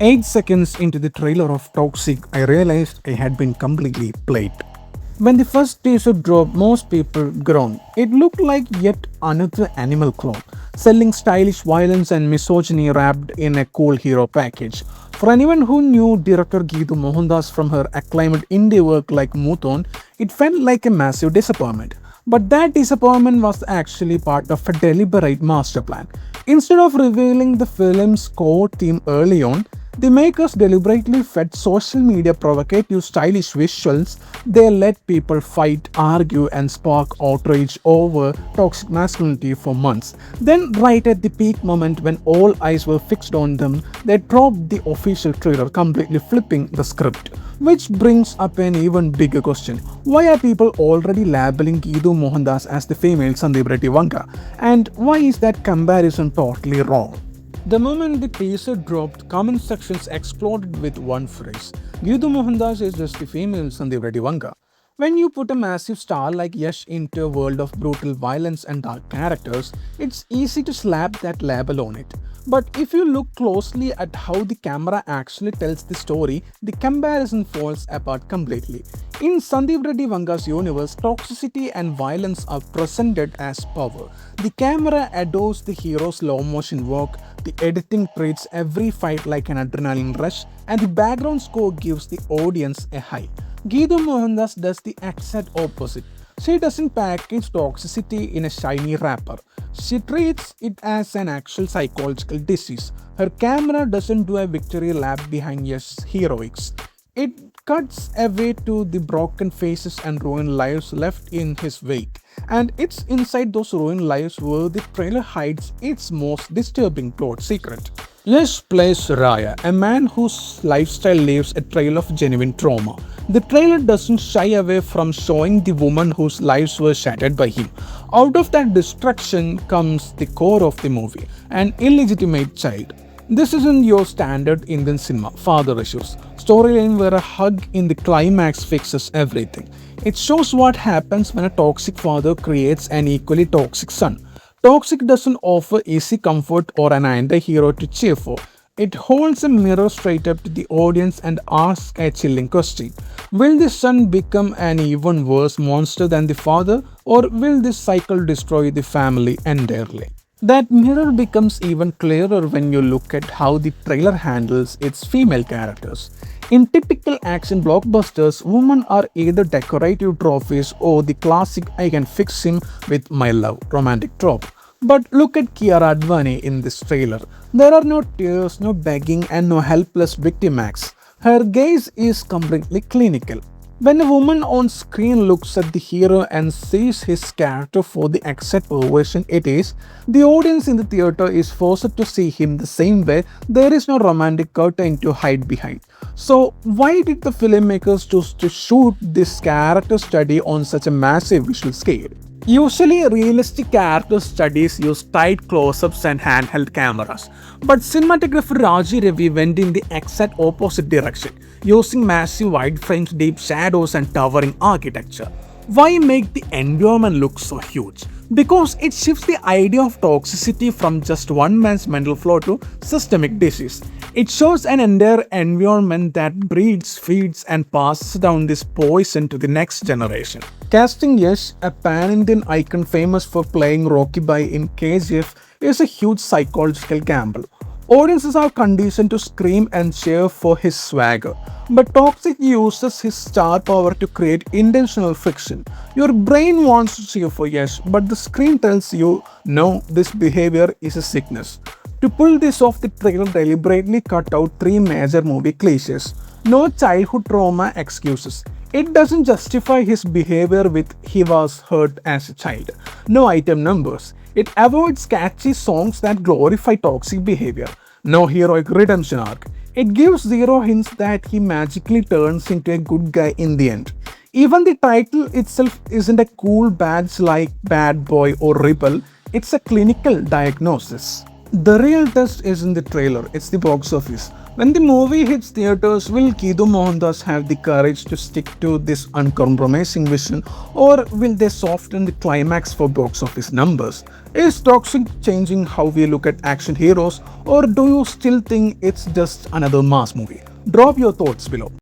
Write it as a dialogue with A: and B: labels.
A: 8 seconds into the trailer of Toxic, I realized I had been completely played. When the first teaser dropped, most people groaned. It looked like yet another animal clone, selling stylish violence and misogyny wrapped in a cool hero package. For anyone who knew director Geetu Mohandas from her acclaimed indie work like Muthon, it felt like a massive disappointment. But that disappointment was actually part of a deliberate master plan. Instead of revealing the film's core theme early on, the makers deliberately fed social media provocative, stylish visuals. They let people fight, argue, and spark outrage over toxic masculinity for months. Then, right at the peak moment when all eyes were fixed on them, they dropped the official trailer, completely flipping the script. Which brings up an even bigger question. Why are people already labeling Geetu Mohandas as the female Sandeep Reddy Vanga? And why is that comparison totally wrong? The moment the teaser dropped, comment sections exploded with one phrase. Geetu Mohandas is just the female Sandeep Reddy Vanga. When you put a massive star like Yash into a world of brutal violence and dark characters, it's easy to slap that label on it. But if you look closely at how the camera actually tells the story, the comparison falls apart completely. In Sandeep Reddy Vanga's universe, toxicity and violence are presented as power. The camera adores the hero's slow motion walk, the editing treats every fight like an adrenaline rush, and the background score gives the audience a high. Geetu Mohandas does the exact opposite. She doesn't package toxicity in a shiny wrapper. She treats it as an actual psychological disease. Her camera doesn't do a victory lap behind Yash's heroics. It cuts away to the broken faces and ruined lives left in his wake. And it's inside those ruined lives where the trailer hides its most disturbing plot secret. Yash plays Raya, a man whose lifestyle leaves a trail of genuine trauma. The trailer doesn't shy away from showing the woman whose lives were shattered by him. Out of that destruction comes the core of the movie, an illegitimate child. This isn't your standard Indian cinema, father issues, storyline where a hug in the climax fixes everything. It shows what happens when a toxic father creates an equally toxic son. Toxic doesn't offer easy comfort or an anti-hero to cheer for. It holds a mirror straight up to the audience and asks a chilling question. Will the son become an even worse monster than the father, or will this cycle destroy the family entirely? That mirror becomes even clearer when you look at how the trailer handles its female characters. In typical action blockbusters, women are either decorative trophies or the classic I can fix him with my love romantic trope. But look at Kiara Advani in this trailer. There are no tears, no begging, and no helpless victim acts. Her gaze is completely clinical. When a woman on screen looks at the hero and sees his character for the exact version it is, the audience in the theater is forced to see him the same way. There is no romantic curtain to hide behind. So, why did the filmmakers choose to shoot this character study on such a massive visual scale? Usually, realistic character studies use tight close-ups and handheld cameras, but cinematographer Rajeev Ravi went in the exact opposite direction, using massive wide frames, deep shadows, and towering architecture. Why make the environment look so huge? Because it shifts the idea of toxicity from just one man's mental flaw to systemic disease. It shows an entire environment that breeds, feeds, and passes down this poison to the next generation. Casting Yash, a pan-Indian icon famous for playing Rocky Bhai in KGF, is a huge psychological gamble. Audiences are conditioned to scream and cheer for his swagger. But Toxic uses his star power to create intentional friction. Your brain wants to cheer for Yash, but the screen tells you, no, this behavior is a sickness. To pull this off, the trailer deliberately cut out 3 major movie cliches. No childhood trauma excuses. It doesn't justify his behavior with "he was hurt as a child." No item numbers. It avoids catchy songs that glorify toxic behavior. No heroic redemption arc. It gives zero hints that he magically turns into a good guy in the end. Even the title itself isn't a cool badge like Bad Boy or Rebel, it's a clinical diagnosis. The real test isn't the trailer, it's the box office. When the movie hits theaters, will Geetu Mohandas have the courage to stick to this uncompromising vision, or will they soften the climax for box office numbers? Is Toxic changing how we look at action heroes, or do you still think it's just another mass movie? Drop your thoughts below.